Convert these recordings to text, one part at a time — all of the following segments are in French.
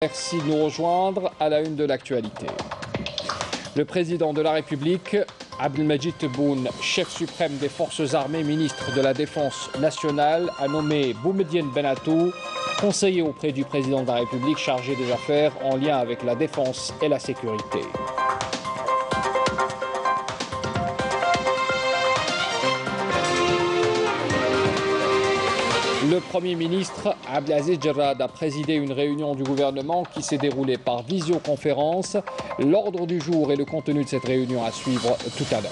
Merci de nous rejoindre à la une de l'actualité. Le président de la République, Abdelmadjid Tebboune, chef suprême des forces armées, ministre de la Défense nationale, a nommé Boumediene Benattou, conseiller auprès du président de la République chargé des affaires en lien avec la défense et la sécurité. Le Premier ministre Abdelaziz Jarrad a présidé une réunion du gouvernement qui s'est déroulée par visioconférence. L'ordre du jour et le contenu de cette réunion à suivre tout à l'heure.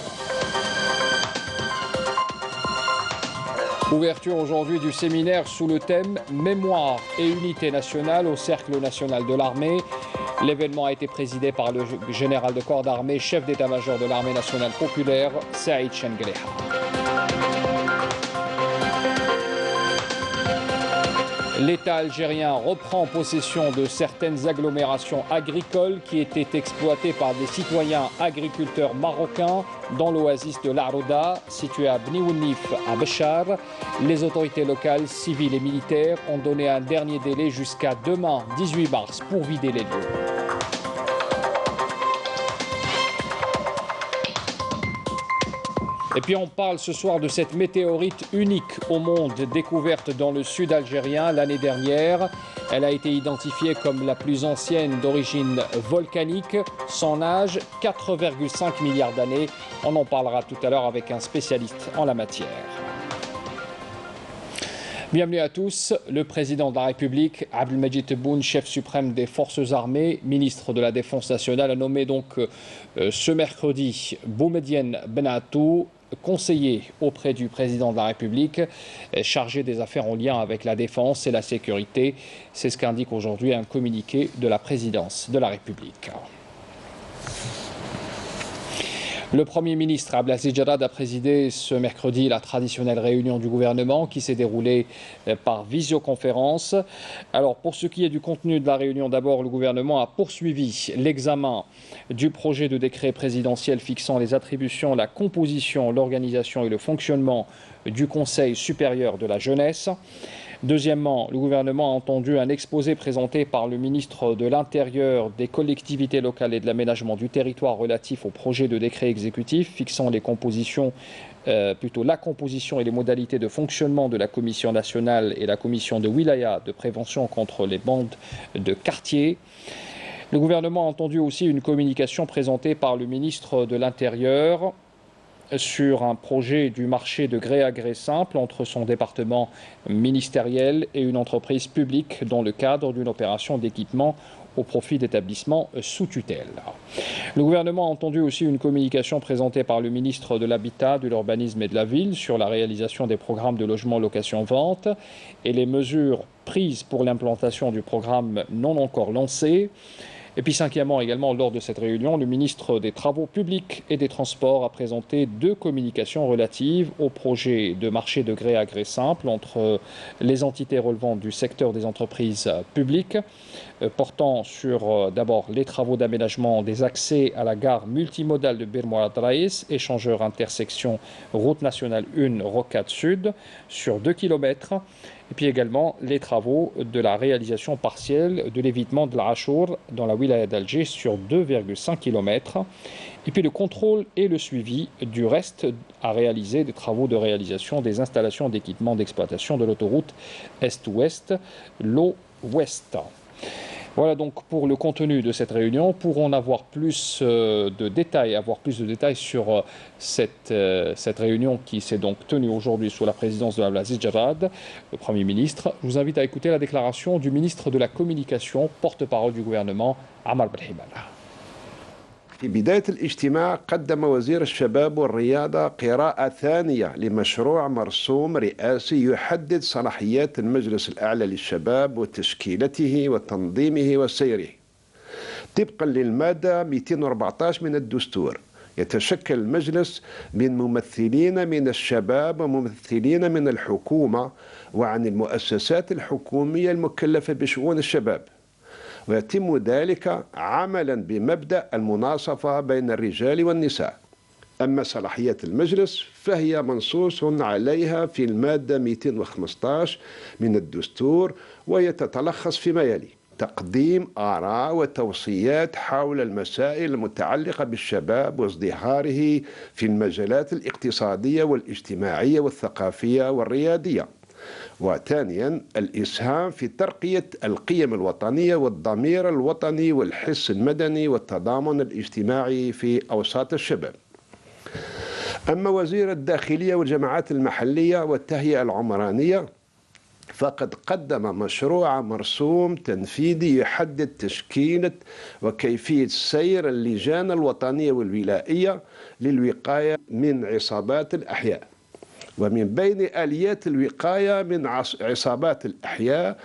Ouverture aujourd'hui du séminaire sous le thème « Mémoire et unité nationale » au Cercle national de l'armée. L'événement a été présidé par le général de corps d'armée, chef d'état-major de l'armée nationale populaire, Saïd Chengleha. L'État algérien reprend possession de certaines agglomérations agricoles qui étaient exploitées par des citoyens agriculteurs marocains dans l'oasis de l'Arouda, située à Bni Ounif, à Béchar. Les autorités locales, civiles et militaires ont donné un dernier délai jusqu'à demain, 18 mars, pour vider les lieux. Et puis on parle ce soir de cette météorite unique au monde découverte dans le sud algérien l'année dernière. Elle a été identifiée comme la plus ancienne d'origine volcanique. Son âge, 4,5 milliards d'années. On en parlera tout à l'heure avec un spécialiste en la matière. Bienvenue à tous. Le président de la République, Abdelmadjid Tebboune, chef suprême des forces armées, ministre de la Défense nationale, a nommé donc ce mercredi Boumediene Benattou, conseiller auprès du président de la République, chargé des affaires en lien avec la défense et la sécurité. C'est ce qu'indique aujourd'hui un communiqué de la présidence de la République. Le Premier ministre Abdelaziz Jarrad a présidé ce mercredi la traditionnelle réunion du gouvernement qui s'est déroulée par visioconférence. Alors pour ce qui est du contenu de la réunion, d'abord le gouvernement a poursuivi l'examen du projet de décret présidentiel fixant les attributions, la composition, l'organisation et le fonctionnement du Conseil supérieur de la jeunesse. Deuxièmement, le gouvernement a entendu un exposé présenté par le ministre de l'Intérieur, des collectivités locales et de l'aménagement du territoire relatif au projet de décret exécutif fixant les compositions, la composition et les modalités de fonctionnement de la Commission nationale et la Commission de Wilaya de prévention contre les bandes de quartier. Le gouvernement a entendu aussi une communication présentée par le ministre de l'Intérieur sur un projet du marché de gré à gré simple entre son département ministériel et une entreprise publique dans le cadre d'une opération d'équipement au profit d'établissements sous tutelle. Le gouvernement a entendu aussi une communication présentée par le ministre de l'Habitat, de l'Urbanisme et de la Ville sur la réalisation des programmes de logement location-vente et les mesures prises pour l'implantation du programme non encore lancé. Et puis cinquièmement, également, lors de cette réunion, le ministre des Travaux publics et des Transports a présenté deux communications relatives au projet de marché de gré à gré simple entre les entités relevant du secteur des entreprises publiques, portant sur d'abord les travaux d'aménagement des accès à la gare multimodale de Bir Mouad Raïs, échangeur intersection route nationale 1 Rocade Sud, sur 2 km. Et puis également les travaux de la réalisation partielle de l'évitement de l'Achour dans la wilaya d'Alger sur 2,5 km. Et puis le contrôle et le suivi du reste à réaliser des travaux de réalisation des installations d'équipement d'exploitation de l'autoroute Est-Ouest, l'O-Ouest. Voilà donc pour le contenu de cette réunion. Pour en avoir plus de détails, sur cette réunion qui s'est donc tenue aujourd'hui sous la présidence de Abdelaziz Jarrad, le Premier ministre, je vous invite à écouter la déclaration du ministre de la Communication, porte-parole du gouvernement, Ammar Belhimana. في بداية الاجتماع قدم وزير الشباب والرياضة قراءة ثانية لمشروع مرسوم رئاسي يحدد صلاحيات المجلس الأعلى للشباب وتشكيلته وتنظيمه وسيره. طبقا للمادة 214 من الدستور يتشكل المجلس من ممثلين من الشباب وممثلين من الحكومة وعن المؤسسات الحكومية المكلفة بشؤون الشباب. ويتم ذلك عملا بمبدأ المناصفة بين الرجال والنساء. أما صلاحيات المجلس فهي منصوص عليها في المادة 215 من الدستور وهي تتلخص فيما يلي: تقديم آراء وتوصيات حول المسائل المتعلقة بالشباب وازدهاره في المجالات الاقتصادية والاجتماعية والثقافية والريادية. وثانيا الإسهام في ترقية القيم الوطنية والضمير الوطني والحس المدني والتضامن الاجتماعي في أوساط الشباب. أما وزير الداخلية والجماعات المحلية والتهيئة العمرانية فقد قدم مشروع مرسوم تنفيذي يحدد تشكيلة وكيفية سير اللجان الوطنية والولائية للوقاية من عصابات الأحياء. ومن بين آليات الوقاية من عصابات الأحياء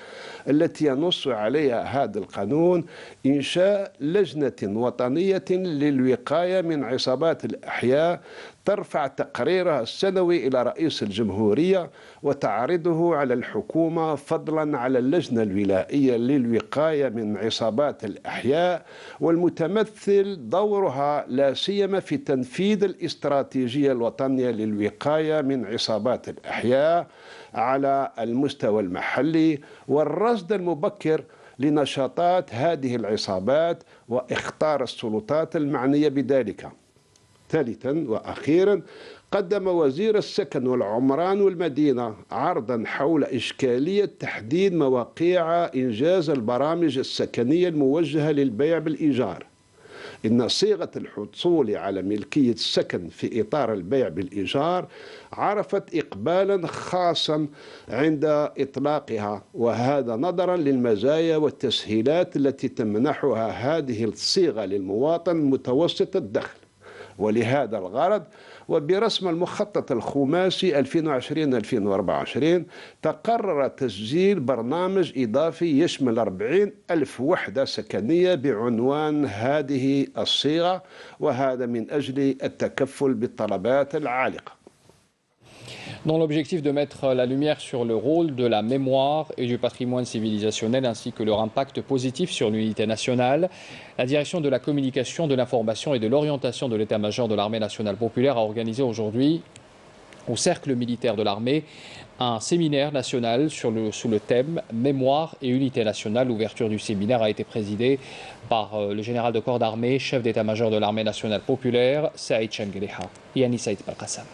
التي ينص عليها هذا القانون إنشاء لجنة وطنية للوقاية من عصابات الأحياء ترفع تقريرها السنوي إلى رئيس الجمهورية وتعرضه على الحكومة، فضلا على اللجنة الولائية للوقاية من عصابات الأحياء، والمتمثل دورها لا سيما في تنفيذ الاستراتيجية الوطنية للوقاية من عصابات الأحياء على المستوى المحلي، والرصد المبكر لنشاطات هذه العصابات واختار السلطات المعنية بذلك. ثالثا وأخيرا قدم وزير السكن والعمران والمدينة عرضا حول إشكالية تحديد مواقيع إنجاز البرامج السكنية الموجهة للبيع بالإيجار. إن صيغة الحصول على ملكية السكن في إطار البيع بالإيجار عرفت إقبالا خاصا عند إطلاقها، وهذا نظرا للمزايا والتسهيلات التي تمنحها هذه الصيغة للمواطن متوسط الدخل. ولهذا الغرض وبرسم المخطط الخماسي 2020-2024 تقرر تسجيل برنامج إضافي يشمل 40,000 وحدة سكنية بعنوان هذه الصيغة، وهذا من أجل التكفل بالطلبات العالقة. Dans l'objectif de mettre la lumière sur le rôle de la mémoire et du patrimoine civilisationnel ainsi que leur impact positif sur l'unité nationale, la direction de la communication, de l'information et de l'orientation de l'état-major de l'armée nationale populaire a organisé aujourd'hui au cercle militaire de l'armée un séminaire national sous le thème Mémoire et unité nationale. L'ouverture du séminaire a été présidée par le général de corps d'armée, chef d'état-major de l'armée nationale populaire, Saïd Changeliha. Yani Saïd Balqassam.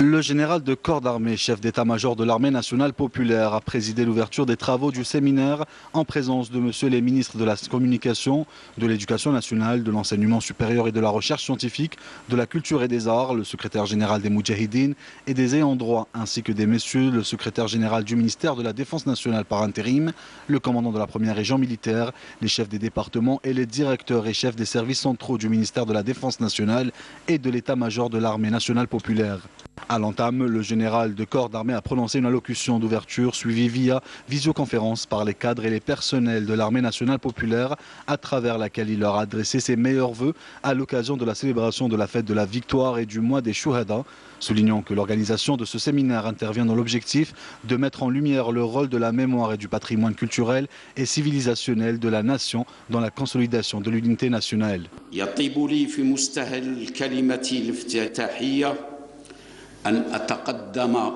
Le général de corps d'armée, chef d'état-major de l'armée nationale populaire, a présidé l'ouverture des travaux du séminaire en présence de monsieur les ministres de la communication, de l'éducation nationale, de l'enseignement supérieur et de la recherche scientifique, de la culture et des arts, le secrétaire général des Moudjahidines et des ayants droit, ainsi que des messieurs le secrétaire général du ministère de la Défense nationale par intérim, le commandant de la première région militaire, les chefs des départements et les directeurs et chefs des services centraux du ministère de la Défense nationale et de l'état-major de l'armée nationale populaire. À l'entame, le général de corps d'armée a prononcé une allocution d'ouverture suivie via visioconférence par les cadres et les personnels de l'armée nationale populaire, à travers laquelle il leur a adressé ses meilleurs vœux à l'occasion de la célébration de la fête de la victoire et du mois des Shuhada, soulignant que l'organisation de ce séminaire intervient dans l'objectif de mettre en lumière le rôle de la mémoire et du patrimoine culturel et civilisationnel de la nation dans la consolidation de l'unité nationale. أن أتقدم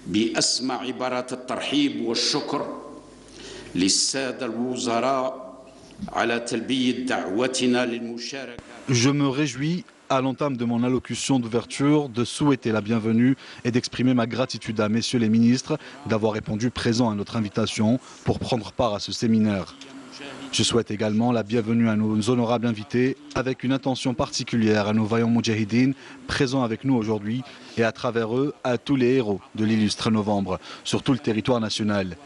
بأسمى عبارات الترحيب والشكر للسادة الوزراء على تلبية دعوتنا للمشاركة. Je me réjouis à l'entame de mon allocution d'ouverture de souhaiter la bienvenue et d'exprimer ma gratitude à messieurs les ministres d'avoir répondu présent à notre invitation pour prendre part à ce séminaire. Je souhaite également la bienvenue à nos honorables invités avec une attention particulière à nos vaillants Moudjahidines présents avec nous aujourd'hui et à travers eux à tous les héros de l'illustre novembre sur tout le territoire national.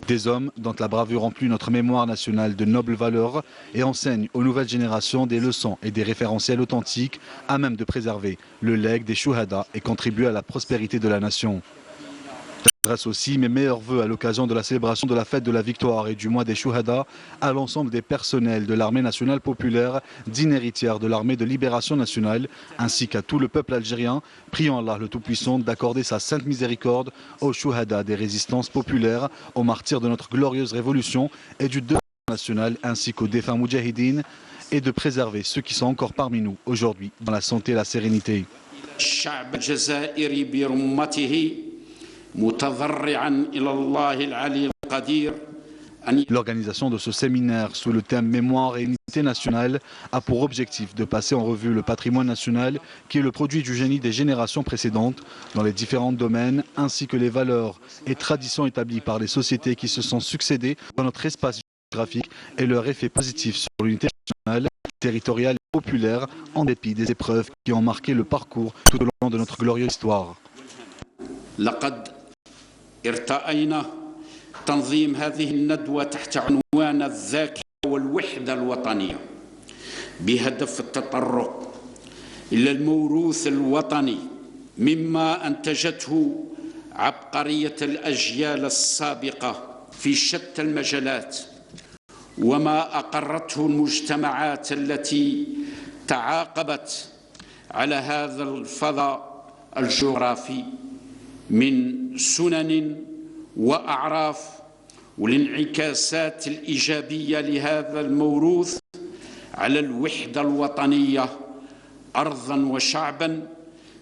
Des hommes dont la bravoure remplit notre mémoire nationale de nobles valeurs et enseigne aux nouvelles générations des leçons et des référentiels authentiques à même de préserver le legs des Shuhada et contribuer à la prospérité de la nation. J'adresse aussi mes meilleurs vœux à l'occasion de la célébration de la fête de la victoire et du mois des Shuhada à l'ensemble des personnels de l'armée nationale populaire, digne héritière de l'armée de libération nationale, ainsi qu'à tout le peuple algérien, priant Allah le Tout-Puissant d'accorder sa sainte miséricorde aux Shuhada des résistances populaires, aux martyrs de notre glorieuse révolution et du devoir national, ainsi qu'aux défunts moudjahidines, et de préserver ceux qui sont encore parmi nous aujourd'hui dans la santé et la sérénité. L'organisation de ce séminaire sous le thème Mémoire et unité nationale a pour objectif de passer en revue le patrimoine national qui est le produit du génie des générations précédentes dans les différents domaines ainsi que les valeurs et traditions établies par les sociétés qui se sont succédées dans notre espace géographique et leur effet positif sur l'unité nationale, territoriale et populaire en dépit des épreuves qui ont marqué le parcours tout au long de notre glorieuse histoire. ارتأينا تنظيم هذه الندوة تحت عنوان الذاكرة والوحدة الوطنية بهدف التطرق إلى الموروث الوطني مما أنتجته عبقرية الأجيال السابقة في شتى المجالات وما أقرته المجتمعات التي تعاقبت على هذا الفضاء الجغرافي من سنن وأعراف والانعكاسات الإيجابية لهذا الموروث على الوحدة الوطنية أرضا وشعبا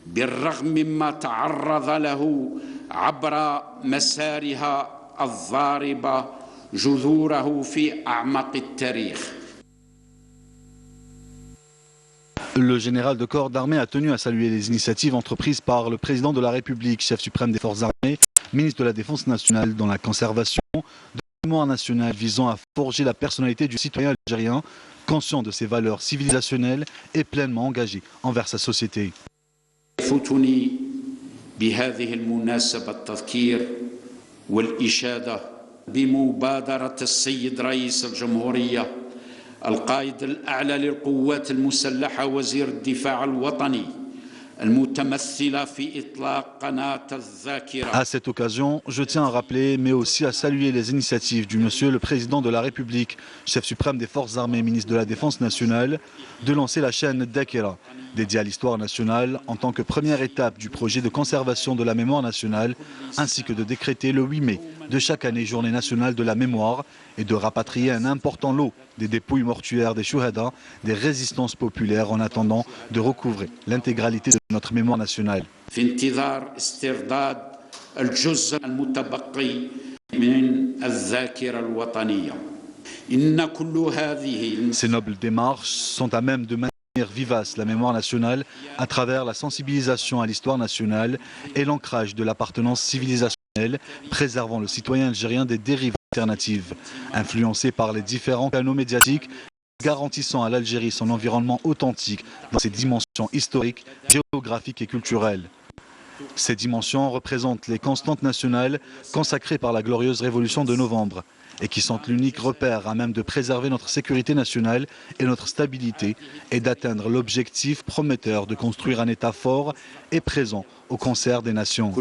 بالرغم مما تعرض له عبر مسارها الضاربة جذوره في أعماق التاريخ. Le général de corps d'armée a tenu à saluer les initiatives entreprises par le président de la République, chef suprême des forces armées, ministre de la Défense nationale dans la conservation de la mémoire nationale visant à forger la personnalité du citoyen algérien, conscient de ses valeurs civilisationnelles et pleinement engagé envers sa société. القائد الأعلى للقوات المسلحة وزير الدفاع الوطني المتمثلة في إطلاق قناة الذاكرة. À cette occasion, je tiens à rappeler, mais aussi à saluer les initiatives du Monsieur le Président de la République, chef suprême des Forces armées, ministre de la Défense nationale, de lancer la chaîne Dakira, dédiée à l'histoire nationale, en tant que première étape du projet de conservation de la mémoire nationale, ainsi que de décréter le 8 mai de chaque année journée nationale de la mémoire et de rapatrier un important lot des dépouilles mortuaires des Shuhada, des résistances populaires en attendant de recouvrer l'intégralité de notre mémoire nationale. Ces nobles démarches sont à même de maintenir vivace la mémoire nationale à travers la sensibilisation à l'histoire nationale et l'ancrage de l'appartenance civilisationnelle, préservant le citoyen algérien des dérives alternatives, influencées par les différents canaux médiatiques, garantissant à l'Algérie son environnement authentique dans ses dimensions historiques, géographiques et culturelles. Ces dimensions représentent les constantes nationales consacrées par la glorieuse révolution de novembre et qui sont l'unique repère à même de préserver notre sécurité nationale et notre stabilité et d'atteindre l'objectif prometteur de construire un État fort et présent au concert des nations.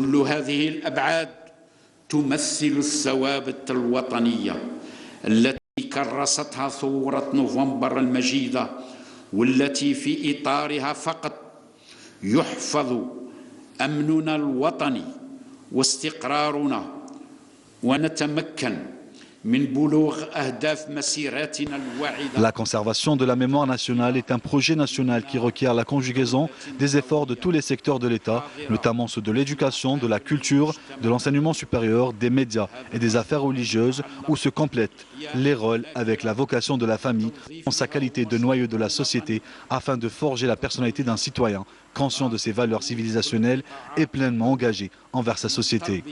كرستها ثورة نوفمبر المجيدة والتي في إطارها فقط يحفظ أمننا الوطني واستقرارنا ونتمكن من بلوغ أهداف مسيراتنا الواعدة. La conservation de la mémoire nationale est un projet national qui requiert la conjugaison des efforts de tous les secteurs de l'État, notamment ceux de l'éducation, de la culture, de l'enseignement supérieur, des médias et des affaires religieuses, où se complètent les rôles avec la vocation de la famille en sa qualité de noyau de la société afin de forger la personnalité d'un citoyen conscient de ses valeurs civilisationnelles et pleinement engagé envers sa société.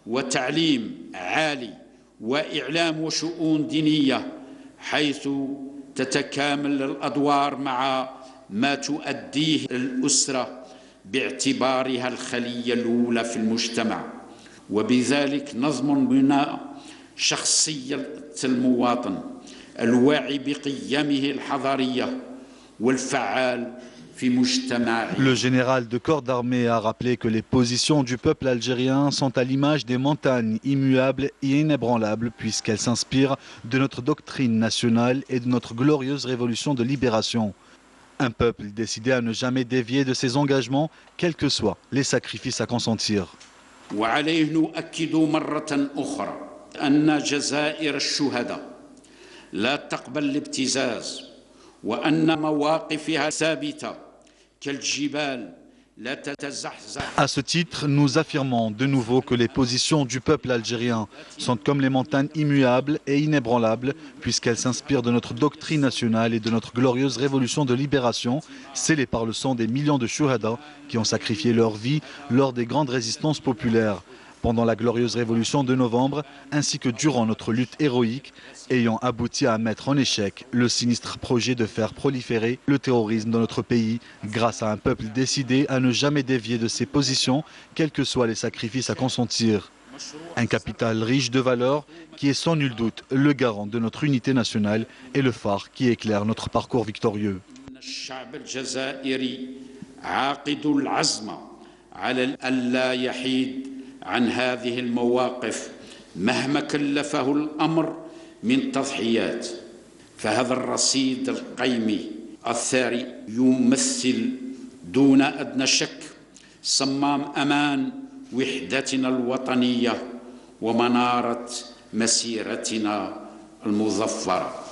وتعليم عالي وإعلام وشؤون دينية حيث تتكامل الأدوار مع ما تؤديه الأسرة باعتبارها الخلية الأولى في المجتمع وبذلك نضمن بناء شخصية المواطن الواعي بقيمه الحضارية والفعال Le général de corps d'armée a rappelé que les positions du peuple algérien sont à l'image des montagnes immuables et inébranlables puisqu'elles s'inspirent de notre doctrine nationale et de notre glorieuse révolution de libération. Un peuple décidé à ne jamais dévier de ses engagements, quels que soient les sacrifices à consentir. À ce titre, nous affirmons de nouveau que les positions du peuple algérien sont comme les montagnes immuables et inébranlables, puisqu'elles s'inspirent de notre doctrine nationale et de notre glorieuse révolution de libération, scellée par le sang des millions de chouhada qui ont sacrifié leur vie lors des grandes résistances populaires, pendant la glorieuse révolution de novembre, ainsi que durant notre lutte héroïque, ayant abouti à mettre en échec le sinistre projet de faire proliférer le terrorisme dans notre pays, grâce à un peuple décidé à ne jamais dévier de ses positions, quels que soient les sacrifices à consentir. Un capital riche de valeurs qui est sans nul doute le garant de notre unité nationale et le phare qui éclaire notre parcours victorieux. عن هذه المواقف مهما كلفه الأمر من تضحيات فهذا الرصيد القيمي الثري يمثل دون أدنى شك صمام أمان وحدتنا الوطنية ومنارة مسيرتنا المظفرة.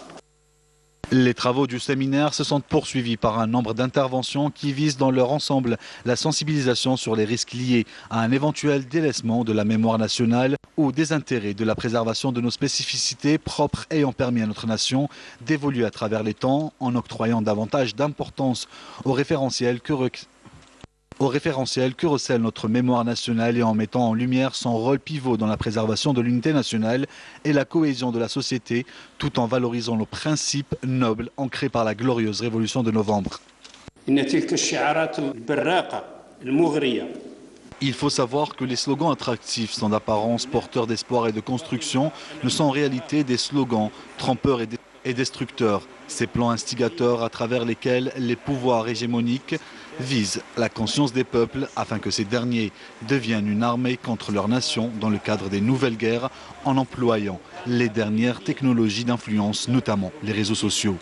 Les travaux du séminaire se sont poursuivis par un nombre d'interventions qui visent dans leur ensemble la sensibilisation sur les risques liés à un éventuel délaissement de la mémoire nationale ou des intérêts de la préservation de nos spécificités propres ayant permis à notre nation d'évoluer à travers les temps en octroyant davantage d'importance aux référentiels que recèle notre mémoire nationale et en mettant en lumière son rôle pivot dans la préservation de l'unité nationale et la cohésion de la société, tout en valorisant nos principes nobles ancrés par la glorieuse révolution de novembre. Il faut savoir que les slogans attractifs sont d'apparence porteurs d'espoir et de construction ne sont en réalité des slogans trompeurs et destructeurs. Ces plans instigateurs à travers lesquels les pouvoirs hégémoniques visent la conscience des peuples afin que ces derniers deviennent une armée contre leur nation dans le cadre des nouvelles guerres en employant les dernières technologies d'influence, notamment les réseaux sociaux.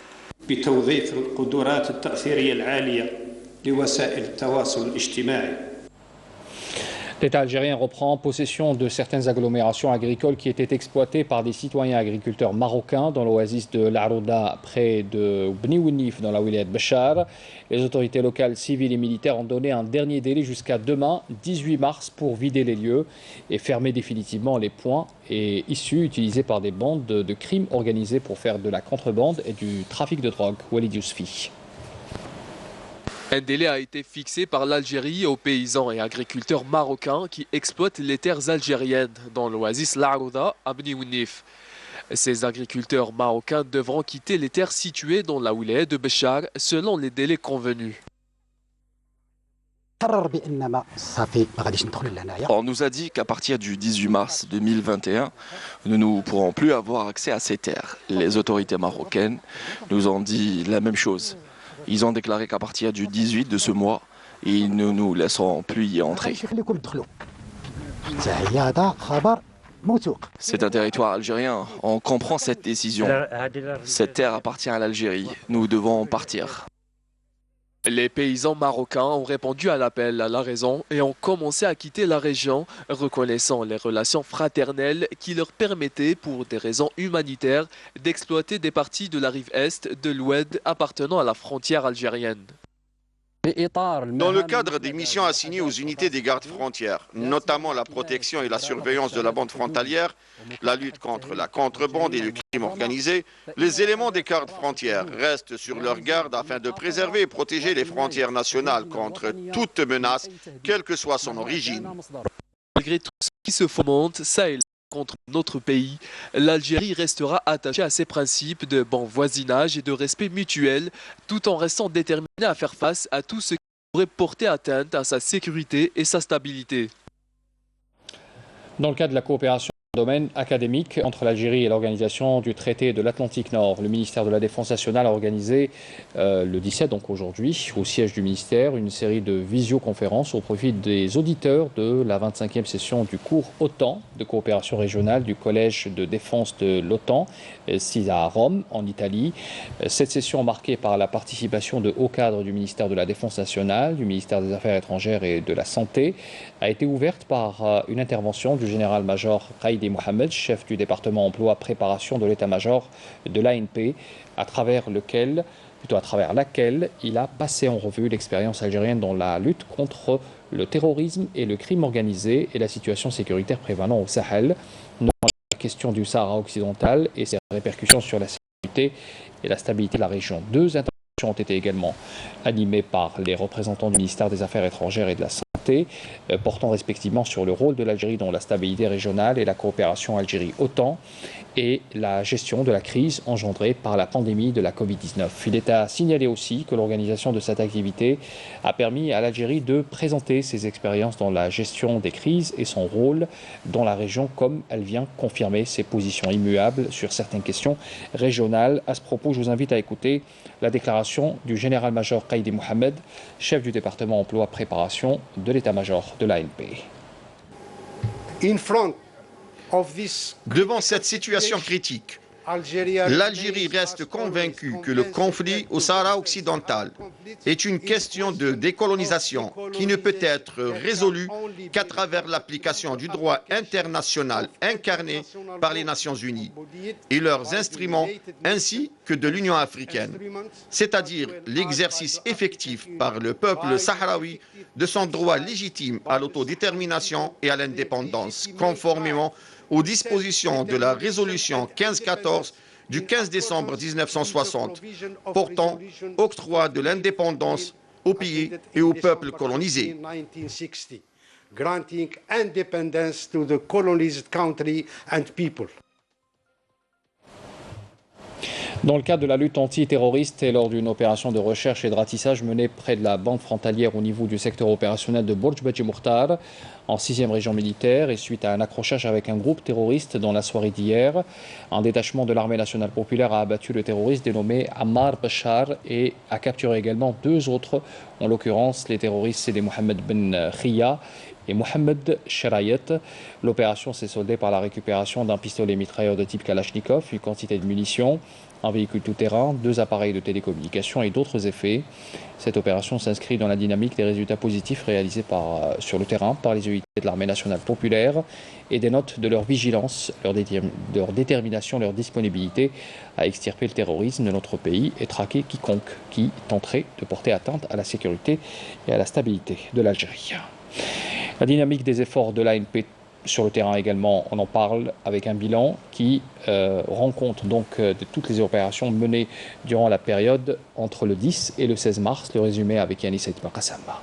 L'État algérien reprend possession de certaines agglomérations agricoles qui étaient exploitées par des citoyens agriculteurs marocains dans l'oasis de l'Arouda près de Bni Ouenif dans la wilaya de Béchar. Les autorités locales, civiles et militaires ont donné un dernier délai jusqu'à demain, 18 mars, pour vider les lieux et fermer définitivement les points issus utilisés par des bandes de crimes organisés pour faire de la contrebande et du trafic de drogue. Walid Yousfi. Un délai a été fixé par l'Algérie aux paysans et agriculteurs marocains qui exploitent les terres algériennes dans l'oasis L'Arouda à Bni Ouenif. Ces agriculteurs marocains devront quitter les terres situées dans la wilaya de Béchar selon les délais convenus. On nous a dit qu'à partir du 18 mars 2021, nous ne pourrons plus avoir accès à ces terres. Les autorités marocaines nous ont dit la même chose. Ils ont déclaré qu'à partir du 18 de ce mois, ils ne nous laisseront plus y entrer. C'est un territoire algérien. On comprend cette décision. Cette terre appartient à l'Algérie. Nous devons partir. Les paysans marocains ont répondu à l'appel à la raison et ont commencé à quitter la région, reconnaissant les relations fraternelles qui leur permettaient, pour des raisons humanitaires, d'exploiter des parties de la rive est de l'Oued appartenant à la frontière algérienne. Dans le cadre des missions assignées aux unités des gardes frontières, notamment la protection et la surveillance de la bande frontalière, la lutte contre la contrebande et le crime organisé, les éléments des gardes frontières restent sur leur garde afin de préserver et protéger les frontières nationales contre toute menace, quelle que soit son origine. Malgré tout ce qui se fomente, ça et là, contre notre pays, l'Algérie restera attachée à ses principes de bon voisinage et de respect mutuel, tout en restant déterminée à faire face à tout ce qui pourrait porter atteinte à sa sécurité et sa stabilité. Dans le cadre de la coopération Domaine académique entre l'Algérie et l'organisation du traité de l'Atlantique Nord. Le ministère de la Défense nationale a organisé le 17, donc aujourd'hui, au siège du ministère, une série de visioconférences au profit des auditeurs de la 25e session du cours OTAN de coopération régionale du Collège de défense de l'OTAN, situé à Rome, en Italie. Cette session marquée par la participation de hauts cadres du ministère de la Défense nationale, du ministère des Affaires étrangères et de la Santé, a été ouverte par une intervention du général-major Qaïdi Mohamed, chef du département emploi préparation de l'état-major de l'ANP, à travers laquelle il a passé en revue l'expérience algérienne dans la lutte contre le terrorisme et le crime organisé et la situation sécuritaire prévalant au Sahel, notamment la question du Sahara occidental et ses répercussions sur la sécurité et la stabilité de la région. Deux interventions ont été également animées par les représentants du ministère des Affaires étrangères et de la Santé, portant respectivement sur le rôle de l'Algérie dans la stabilité régionale et la coopération Algérie-OTAN et la gestion de la crise engendrée par la pandémie de la Covid-19. Il est à signaler aussi que l'organisation de cette activité a permis à l'Algérie de présenter ses expériences dans la gestion des crises et son rôle dans la région, comme elle vient confirmer ses positions immuables sur certaines questions régionales. À ce propos, je vous invite à écouter la déclaration du général-major Qaïdi Mohamed, chef du département emploi préparation de l'état-major de l'ANP. Devant cette situation critique, l'Algérie reste convaincue que le conflit au Sahara occidental est une question de décolonisation qui ne peut être résolue qu'à travers l'application du droit international incarné par les Nations Unies et leurs instruments ainsi que de l'Union africaine, c'est-à-dire l'exercice effectif par le peuple sahraoui de son droit légitime à l'autodétermination et à l'indépendance, conformément aux dispositions de la résolution 1514 du 15 décembre 1960 portant octroi de l'indépendance aux pays et aux peuples colonisés. Dans le cadre de la lutte antiterroriste et lors d'une opération de recherche et de ratissage menée près de la bande frontalière au niveau du secteur opérationnel de Bourj Badji Mourtar, en 6e région militaire, et suite à un accrochage avec un groupe terroriste dans la soirée d'hier, un détachement de l'armée nationale populaire a abattu le terroriste dénommé Ammar Bachar et a capturé également deux autres, en l'occurrence les terroristes Sidi Mohamed Ben Khia et Mohamed Sherayet. L'opération s'est soldée par la récupération d'un pistolet mitrailleur de type Kalachnikov, une quantité de munitions, un véhicule tout-terrain, deux appareils de télécommunication et d'autres effets. Cette opération s'inscrit dans la dynamique des résultats positifs réalisés sur le terrain par les unités de l'armée nationale populaire et dénote de leur vigilance, leur détermination, leur disponibilité à extirper le terrorisme de notre pays et traquer quiconque qui tenterait de porter atteinte à la sécurité et à la stabilité de l'Algérie. La dynamique des efforts de l'ANP sur le terrain également, on en parle avec un bilan qui rend compte donc de toutes les opérations menées durant la période entre le 10 et le 16 mars. Le résumé avec Yanis Saïd Makassamba.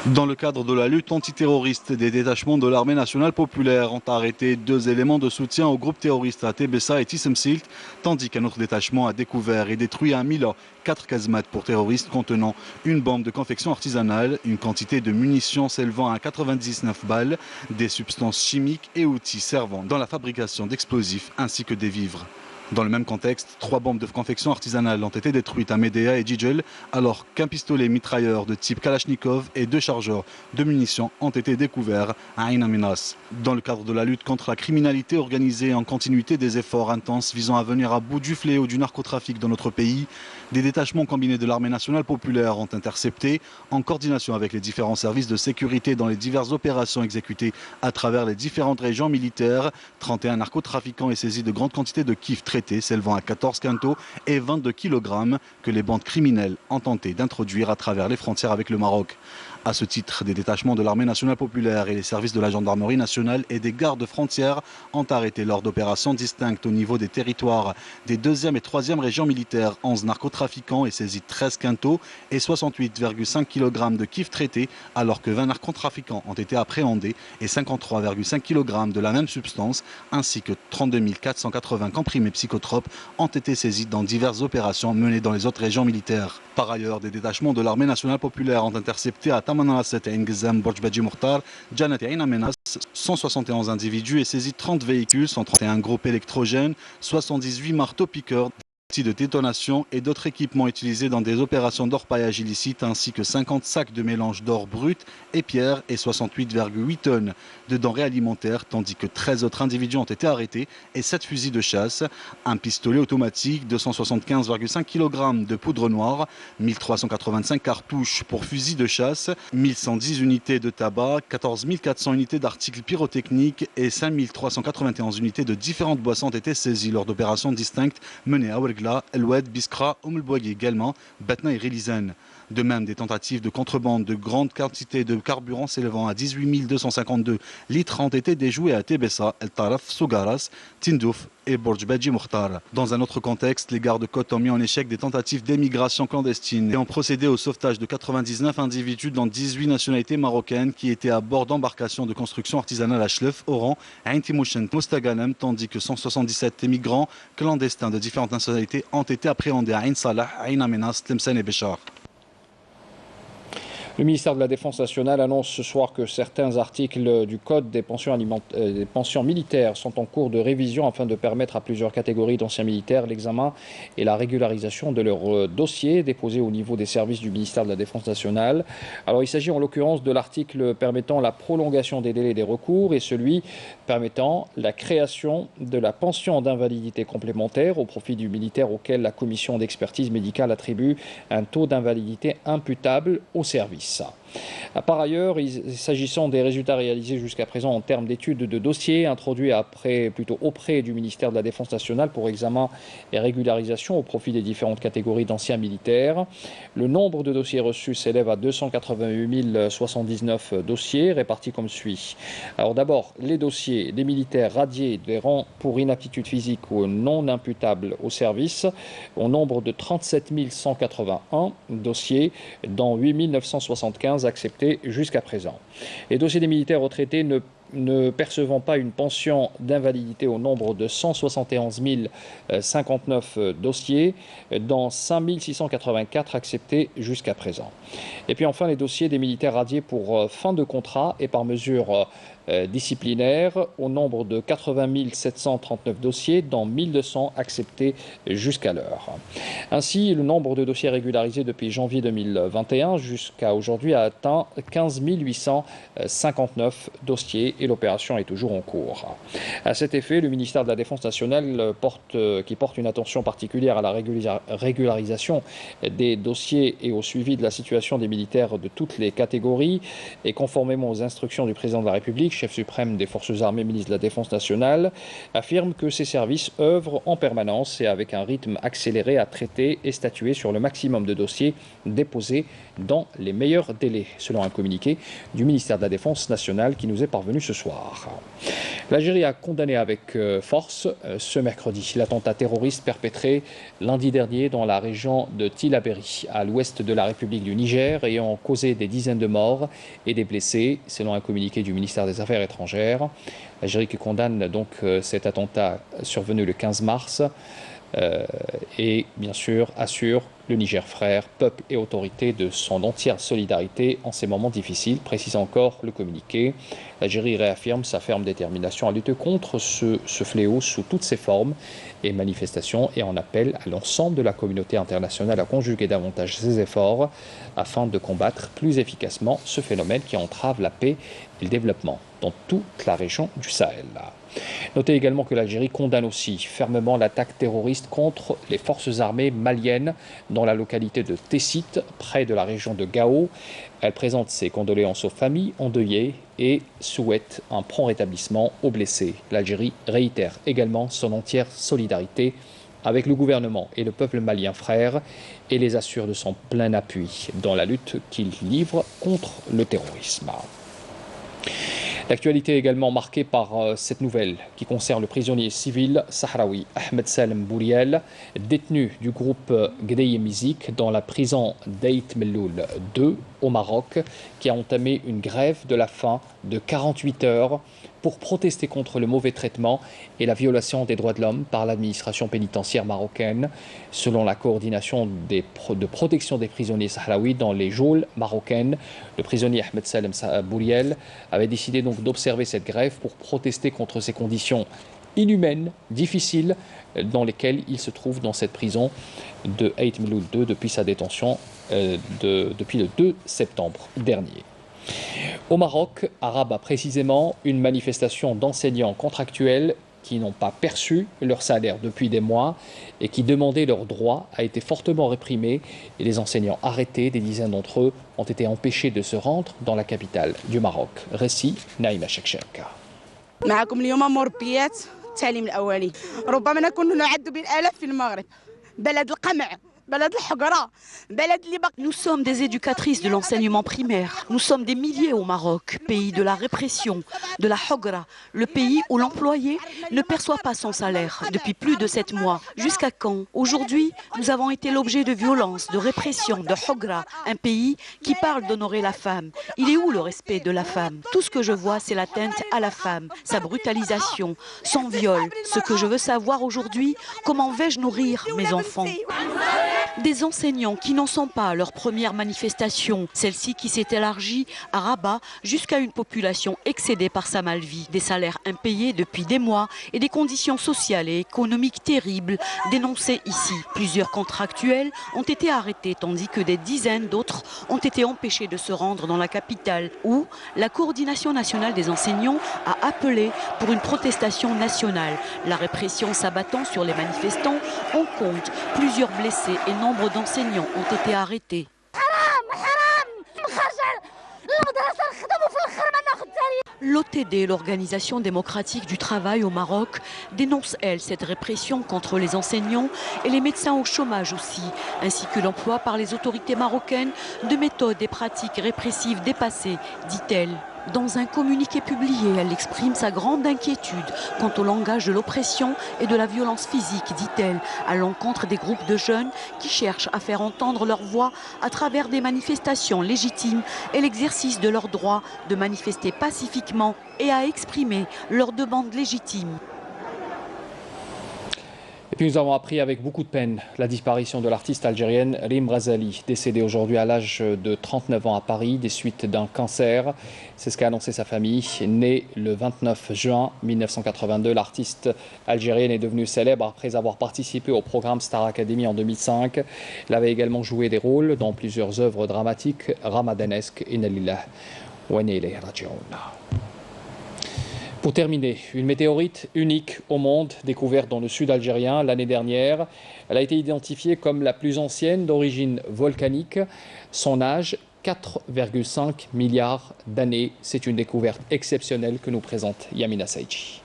Dans le cadre de la lutte antiterroriste, des détachements de l'armée nationale populaire ont arrêté deux éléments de soutien au groupe terroriste à Tébessa et Tissemsilt, tandis qu'un autre détachement a découvert et détruit à Mila 4 casemates pour terroristes contenant une bombe de confection artisanale, une quantité de munitions s'élevant à 99 balles, des substances chimiques et outils servant dans la fabrication d'explosifs ainsi que des vivres. Dans le même contexte, 3 bombes de confection artisanale ont été détruites à Médéa et Djidjel, alors qu'un pistolet mitrailleur de type Kalachnikov et 2 chargeurs de munitions ont été découverts à Ain Aminas. Dans le cadre de la lutte contre la criminalité organisée en continuité des efforts intenses visant à venir à bout du fléau du narcotrafic dans notre pays, des détachements combinés de l'armée nationale populaire ont intercepté, en coordination avec les différents services de sécurité dans les diverses opérations exécutées à travers les différentes régions militaires, 31 narcotrafiquants et saisis de grandes quantités de kif traités s'élevant à 14 quintaux et 22 kg que les bandes criminelles ont tenté d'introduire à travers les frontières avec le Maroc. À ce titre, des détachements de l'armée nationale populaire et les services de la gendarmerie nationale et des gardes frontières ont arrêté lors d'opérations distinctes au niveau des territoires des 2e et 3e régions militaires 11 narcotrafiquants et saisi 13 quintaux et 68,5 kg de kif traités, alors que 20 narcotrafiquants ont été appréhendés et 53,5 kg de la même substance, ainsi que 32 480 comprimés psychotropes ont été saisis dans diverses opérations menées dans les autres régions militaires. Par ailleurs, des détachements de l'armée nationale populaire ont intercepté à Tamar مناصة عين قزام برج باجي مختار جانت عين مناص 171 individus et saisit 30 véhicules, 131 groupes électrogènes, 78 marteaux-piqueurs de détonation et d'autres équipements utilisés dans des opérations d'orpaillage illicite ainsi que 50 sacs de mélange d'or brut et pierre et 68,8 tonnes de denrées alimentaires tandis que 13 autres individus ont été arrêtés et 7 fusils de chasse, un pistolet automatique, 275,5 kg de poudre noire, 1385 cartouches pour fusils de chasse, 1110 unités de tabac, 14 400 unités d'articles pyrotechniques et 5391 unités de différentes boissons ont été saisies lors d'opérations distinctes menées à Ouergla, El Oued, Biskra, Oumulbouagui également, Batna et Rilizane. De même, des tentatives de contrebande de grandes quantités de carburant s'élevant à 18 252 litres ont été déjouées à Tébessa, El Taraf, Sougaras, Tindouf et Borj Badji Mokhtar. Dans un autre contexte, les gardes-côtes ont mis en échec des tentatives d'émigration clandestine et ont procédé au sauvetage de 99 individus dans 18 nationalités marocaines qui étaient à bord d'embarcations de construction artisanale à Chlef, Oran, Ain Timouchen, Moustaganem, tandis que 177 migrants clandestins de différentes nationalités ont été appréhendés à Ain Salah, Ain Amenas, Tlemcen et Béchar. Le ministère de la Défense nationale annonce ce soir que certains articles du Code des pensions militaires sont en cours de révision afin de permettre à plusieurs catégories d'anciens militaires l'examen et la régularisation de leurs dossiers déposés au niveau des services du ministère de la Défense nationale. Alors il s'agit en l'occurrence de l'article permettant la prolongation des délais des recours et celui permettant la création de la pension d'invalidité complémentaire au profit du militaire auquel la commission d'expertise médicale attribue un taux d'invalidité imputable au service. Par ailleurs, s'agissant des résultats réalisés jusqu'à présent en termes d'études de dossiers introduits auprès du ministère de la Défense nationale pour examen et régularisation au profit des différentes catégories d'anciens militaires, le nombre de dossiers reçus s'élève à 288 079 dossiers répartis comme suit. Alors d'abord, les dossiers des militaires radiés des rangs pour inaptitude physique ou non imputable au service au nombre de 37 181 dossiers, dont 8 975 acceptés jusqu'à présent. Les dossiers des militaires retraités ne percevant pas une pension d'invalidité au nombre de 171 059 dossiers, dont 5 684 acceptés jusqu'à présent. Et puis enfin, les dossiers des militaires radiés pour fin de contrat et par mesure disciplinaire au nombre de 80 739 dossiers, dont 1200 acceptés jusqu'à l'heure. Ainsi, le nombre de dossiers régularisés depuis janvier 2021 jusqu'à aujourd'hui a atteint 15 859 dossiers et l'opération est toujours en cours. À cet effet, le ministère de la Défense nationale qui porte une attention particulière à la régularisation des dossiers et au suivi de la situation des militaires de toutes les catégories et conformément aux instructions du président de la République, chef suprême des forces armées, ministre de la Défense nationale, affirme que ces services œuvrent en permanence et avec un rythme accéléré à traiter et statuer sur le maximum de dossiers déposés dans les meilleurs délais, selon un communiqué du ministère de la Défense nationale qui nous est parvenu ce soir. L'Algérie a condamné avec force ce mercredi l'attentat terroriste perpétré lundi dernier dans la région de Tillabéri, à l'ouest de la République du Niger, ayant causé des dizaines de morts et des blessés, selon un communiqué du ministère des Affaires étrangères. L'Algérie qui condamne donc cet attentat survenu le 15 mars et bien sûr assure le Niger frère, peuple et autorité de son entière solidarité en ces moments difficiles, précise encore le communiqué. L'Algérie réaffirme sa ferme détermination à lutter contre ce fléau sous toutes ses formes et manifestations et en appelle à l'ensemble de la communauté internationale à conjuguer davantage ses efforts afin de combattre plus efficacement ce phénomène qui entrave la paix et le développement dans toute la région du Sahel. Notez également que l'Algérie condamne aussi fermement l'attaque terroriste contre les forces armées maliennes dans la localité de Tessit, près de la région de Gao. Elle présente ses condoléances aux familles endeuillées et souhaite un prompt rétablissement aux blessés. L'Algérie réitère également son entière solidarité avec le gouvernement et le peuple malien frère et les assure de son plein appui dans la lutte qu'il livre contre le terrorisme. L'actualité est également marquée par cette nouvelle qui concerne le prisonnier civil sahraoui Ahmed Salem Bouriel, détenu du groupe Gdeye Mizik dans la prison d'Eit Melloul 2 au Maroc, qui a entamé une grève de la faim de 48 heures pour protester contre le mauvais traitement et la violation des droits de l'homme par l'administration pénitentiaire marocaine. Selon la coordination de protection des prisonniers sahraouis dans les geôles marocaines, le prisonnier Ahmed Salem Bouriel avait décidé donc d'observer cette grève pour protester contre ces conditions inhumaines, difficiles, dans lesquelles il se trouve dans cette prison de Ait Meloul 2 depuis sa détention depuis le 2 septembre dernier. Au Maroc, à Rabat précisément, une manifestation d'enseignants contractuels qui n'ont pas perçu leur salaire depuis des mois et qui demandaient leurs droits a été fortement réprimée et les enseignants arrêtés, des dizaines d'entre eux, ont été empêchés de se rendre dans la capitale du Maroc. Récit Naïma Chekcherka. معكم اليوم مربيات التعليم الأولي ربما نكون نعد بالآلاف في المغرب بلد القمع بلد الحقرة بلد اللي Nous sommes des éducatrices de l'enseignement primaire. Nous sommes des milliers au Maroc, pays de la répression, de la Hogra, le pays où l'employé ne perçoit pas son salaire depuis plus de 7 mois. Jusqu'à quand? Aujourd'hui, nous avons été l'objet de violences, de répression, de Hogra, un pays qui parle d'honorer la femme. Il est où le respect de la femme? Tout ce que je vois, c'est l'atteinte à la femme, sa brutalisation, son viol. Ce que je veux savoir aujourd'hui, comment vais-je nourrir mes enfants? Des enseignants qui n'en sont pas à leur première manifestation, celle-ci qui s'est élargie à Rabat jusqu'à une population excédée par sa malvie. Des salaires impayés depuis des mois et des conditions sociales et économiques terribles dénoncées ici. Plusieurs contractuels ont été arrêtés tandis que des dizaines d'autres ont été empêchés de se rendre dans la capitale où la coordination nationale des enseignants a appelé pour une protestation nationale. La répression s'abattant sur les manifestants, on compte plusieurs blessés et nombre d'enseignants ont été arrêtés. L'OTD, l'Organisation démocratique du travail au Maroc, dénonce, elle, cette répression contre les enseignants et les médecins au chômage aussi, ainsi que l'emploi par les autorités marocaines de méthodes et pratiques répressives dépassées, dit-elle. Dans un communiqué publié, elle exprime sa grande inquiétude quant au langage de l'oppression et de la violence physique, dit-elle, à l'encontre des groupes de jeunes qui cherchent à faire entendre leur voix à travers des manifestations légitimes et l'exercice de leur droit de manifester pacifiquement et à exprimer leurs demandes légitimes. Et puis nous avons appris avec beaucoup de peine la disparition de l'artiste algérienne Rim Razali, décédée aujourd'hui à l'âge de 39 ans à Paris des suites d'un cancer. C'est ce qu'a annoncé sa famille. Née le 29 juin 1982, l'artiste algérienne est devenue célèbre après avoir participé au programme Star Academy en 2005. Elle avait également joué des rôles dans plusieurs œuvres dramatiques ramadanesques. Inna lillahi wa inna ilayhi raji'un. Pour terminer, une météorite unique au monde, découverte dans le sud algérien l'année dernière. Elle a été identifiée comme la plus ancienne d'origine volcanique. Son âge, 4,5 milliards d'années. C'est une découverte exceptionnelle que nous présente Yamina Saïdji.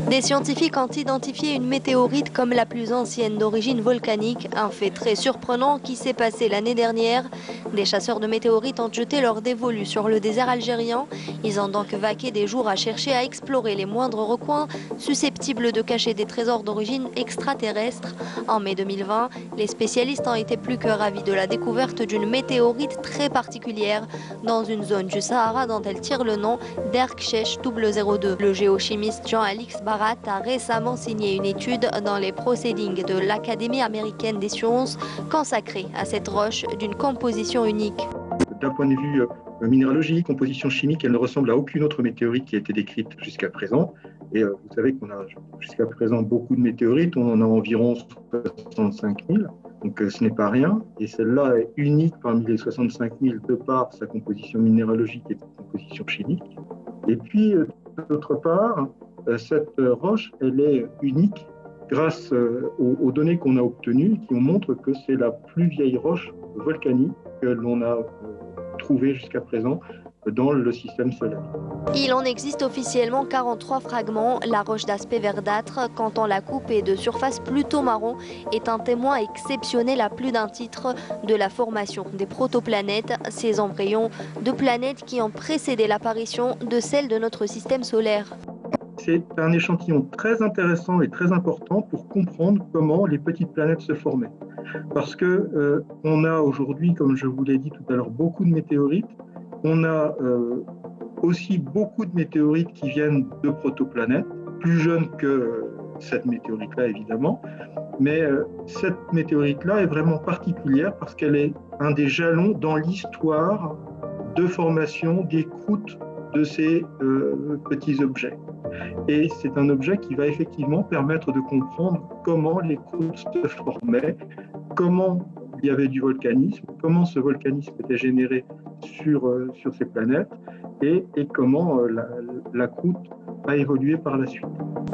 Des scientifiques ont identifié une météorite comme la plus ancienne d'origine volcanique, un fait très surprenant qui s'est passé l'année dernière. Des chasseurs de météorites ont jeté leur dévolu sur le désert algérien. Ils ont donc vaqué des jours à chercher à explorer les moindres recoins susceptibles de cacher des trésors d'origine extraterrestre. En mai 2020, les spécialistes ont été plus que ravis de la découverte d'une météorite très particulière dans une zone du Sahara dont elle tire le nom d'Erkshech 002. Le géochimiste Jean-Alix Barat a récemment signé une étude dans les proceedings de l'Académie américaine des sciences consacrée à cette roche d'une composition unique. D'un point de vue minéralogique, composition chimique, elle ne ressemble à aucune autre météorite qui a été décrite jusqu'à présent. Et vous savez qu'on a jusqu'à présent beaucoup de météorites, on en a environ 65 000, donc ce n'est pas rien. Et celle-là est unique parmi les 65 000 de par sa composition minéralogique et sa composition chimique. Et puis, d'autre part, cette roche, elle est unique grâce aux données qu'on a obtenues qui montrent que c'est la plus vieille roche volcanique que l'on a trouvée jusqu'à présent dans le système solaire. Il en existe officiellement 43 fragments. La roche d'aspect verdâtre, quand on la coupe et de surface plutôt marron, est un témoin exceptionnel à plus d'un titre de la formation des protoplanètes, ces embryons de planètes qui ont précédé l'apparition de celles de notre système solaire. C'est un échantillon très intéressant et très important pour comprendre comment les petites planètes se formaient. Parce que on a aujourd'hui, comme je vous l'ai dit tout à l'heure, beaucoup de météorites. On a aussi beaucoup de météorites qui viennent de protoplanètes, plus jeunes que cette météorite-là évidemment. Mais cette météorite-là est vraiment particulière parce qu'elle est un des jalons dans l'histoire de formation des croûtes de ces petits objets. Et c'est un objet qui va effectivement permettre de comprendre comment les croûtes se formaient, comment il y avait du volcanisme, comment ce volcanisme était généré sur ces planètes et comment la croûte a évolué par la suite.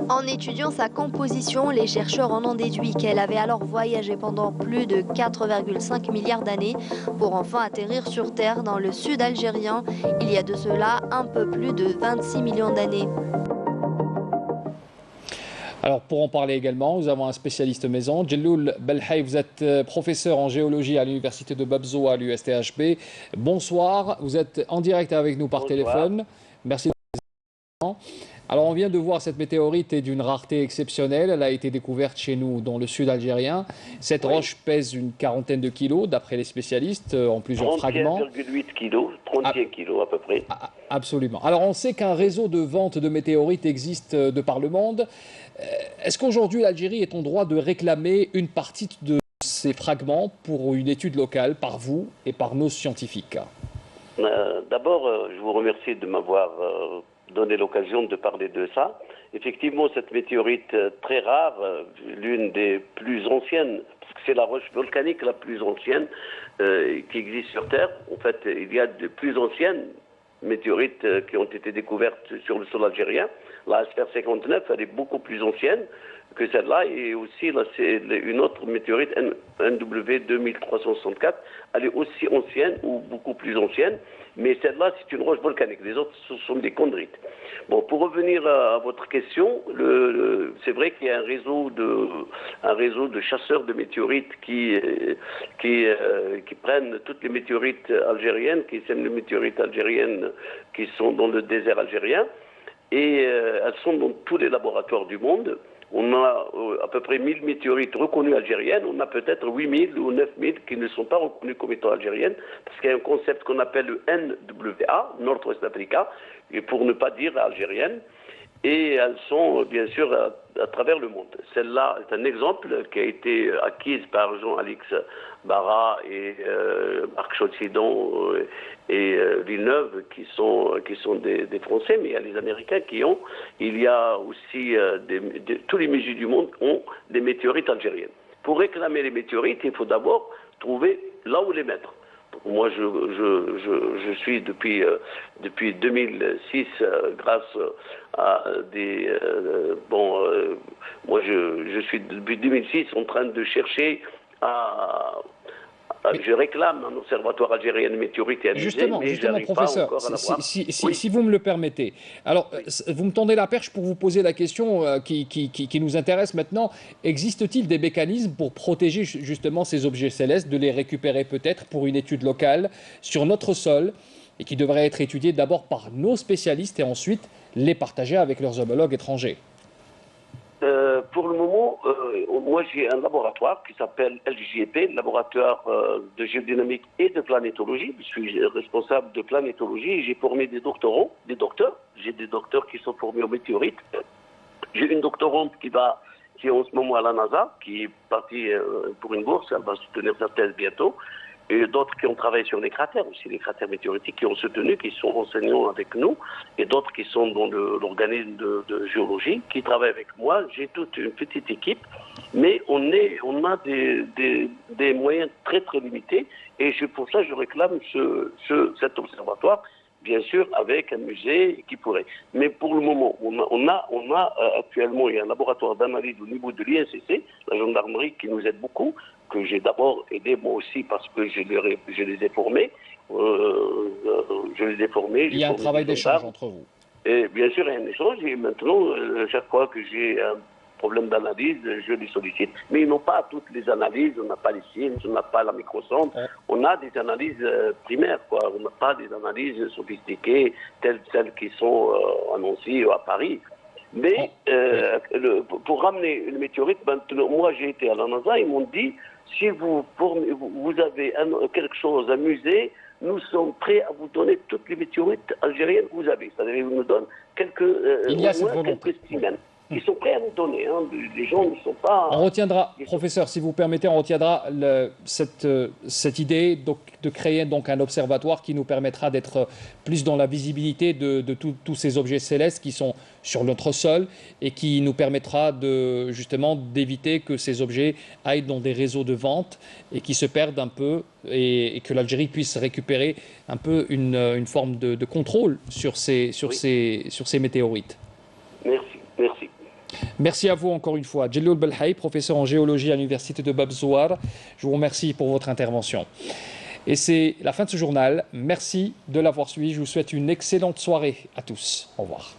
En étudiant sa composition, les chercheurs en ont déduit qu'elle avait alors voyagé pendant plus de 4,5 milliards d'années pour enfin atterrir sur Terre dans le sud algérien, il y a de cela un peu plus de 26 millions d'années. Alors pour en parler également, nous avons un spécialiste maison, Djelloul Belhaï, vous êtes professeur en géologie à l'université de Babzoa à l'USTHB. Bonsoir, vous êtes en direct avec nous par téléphone. Merci de votre présence. Alors on vient de voir cette météorite est d'une rareté exceptionnelle, elle a été découverte chez nous dans le sud algérien. Cette roche pèse une quarantaine de kilos d'après les spécialistes en plusieurs fragments. 31,8 kilos, 31 kilos à peu près. Absolument. Alors on sait qu'un réseau de vente de météorites existe de par le monde. Est-ce qu'aujourd'hui l'Algérie est en droit de réclamer une partie de ces fragments pour une étude locale par vous et par nos scientifiques? D'abord, je vous remercie de m'avoir donné l'occasion de parler de ça. Effectivement, cette météorite très rare, l'une des plus anciennes, parce que c'est la roche volcanique la plus ancienne qui existe sur Terre. En fait, il y a de plus anciennes météorites qui ont été découvertes sur le sol algérien. La SR 59, elle est beaucoup plus ancienne que celle-là, et aussi là, c'est une autre météorite, NW 2364, elle est aussi ancienne ou beaucoup plus ancienne, mais celle-là c'est une roche volcanique, les autres ce sont des chondrites. Bon, pour revenir à votre question, c'est vrai qu'il y a un réseau de chasseurs de météorites qui prennent toutes les météorites algériennes, qui sèment les météorites algériennes qui sont dans le désert algérien, et elles sont dans tous les laboratoires du monde. On a à peu près 1000 météorites reconnues algériennes. On a peut-être 8000 ou 9000 qui ne sont pas reconnues comme étant algériennes, parce qu'il y a un concept qu'on appelle le NWA, Nord-Ouest Africa, et pour ne pas dire algérienne. Et elles sont bien sûr à travers le monde. Celle-là est un exemple qui a été acquise par Jean-Alix Barra et Marc Chaudsidon et Villeneuve, qui sont des Français, mais il y a les Américains qui ont. Il y a aussi tous les musées du monde ont des météorites algériennes. Pour réclamer les météorites, il faut d'abord trouver là où les mettre. Moi, je suis depuis 2006, grâce à des... moi, je suis depuis 2006 en train de chercher je réclame un observatoire algérien de météorites et à Justement, professeur, si vous me le permettez. Alors, vous me tendez la perche pour vous poser la question qui nous intéresse maintenant. Existe-t-il des mécanismes pour protéger justement ces objets célestes, de les récupérer peut-être pour une étude locale sur notre sol et qui devraient être étudiés d'abord par nos spécialistes et ensuite les partager avec leurs homologues étrangers? Pour le moment, moi j'ai un laboratoire qui s'appelle LJP, laboratoire de géodynamique et de planétologie. Je suis responsable de planétologie. J'ai formé des docteurs. J'ai des docteurs qui sont formés aux météorites. J'ai une doctorante qui est en ce moment à la NASA, qui est partie pour une bourse. Elle va soutenir sa thèse bientôt. Et d'autres qui ont travaillé sur les cratères aussi, les cratères météoritiques qui ont soutenu, qui sont enseignants avec nous, et d'autres qui sont dans l'organisme de géologie, qui travaillent avec moi. J'ai toute une petite équipe, mais on a des moyens très très limités, et pour ça je réclame cet observatoire, bien sûr avec un musée qui pourrait. Mais pour le moment, on a actuellement, il y a un laboratoire d'analyse au niveau de l'INCC, la gendarmerie qui nous aide beaucoup, que j'ai d'abord aidé moi aussi parce que je les ai formés. Il y a un travail d'échange entre vous. Et bien sûr, il y a un échange. Et maintenant, chaque fois que j'ai un problème d'analyse, je les sollicite. Mais ils n'ont pas toutes les analyses. On n'a pas les Siemens, on n'a pas la Microsonde. On a des analyses primaires, quoi. On n'a pas des analyses sophistiquées telles celles qui sont annoncées à Paris. Mais pour ramener une météorite, moi j'ai été à la NASA, ils m'ont dit, si vous avez quelque chose à musée, nous sommes prêts à vous donner toutes les météorites algériennes que vous avez. C'est-à-dire qu'ils nous donnent quelques spécimens. Ils sont prêts à nous donner. Hein. Les gens ne sont pas... On retiendra, professeur, si vous permettez, on retiendra cette idée de créer donc un observatoire qui nous permettra d'être plus dans la visibilité de tous ces objets célestes qui sont sur notre sol et qui nous permettra justement d'éviter que ces objets aillent dans des réseaux de vente et qui se perdent un peu et que l'Algérie puisse récupérer un peu une forme de contrôle sur ces météorites. Merci. Merci à vous encore une fois. Djelloul Belhaï, professeur en géologie à l'université de Bab Zouar. Je vous remercie pour votre intervention. Et c'est la fin de ce journal. Merci de l'avoir suivi. Je vous souhaite une excellente soirée à tous. Au revoir.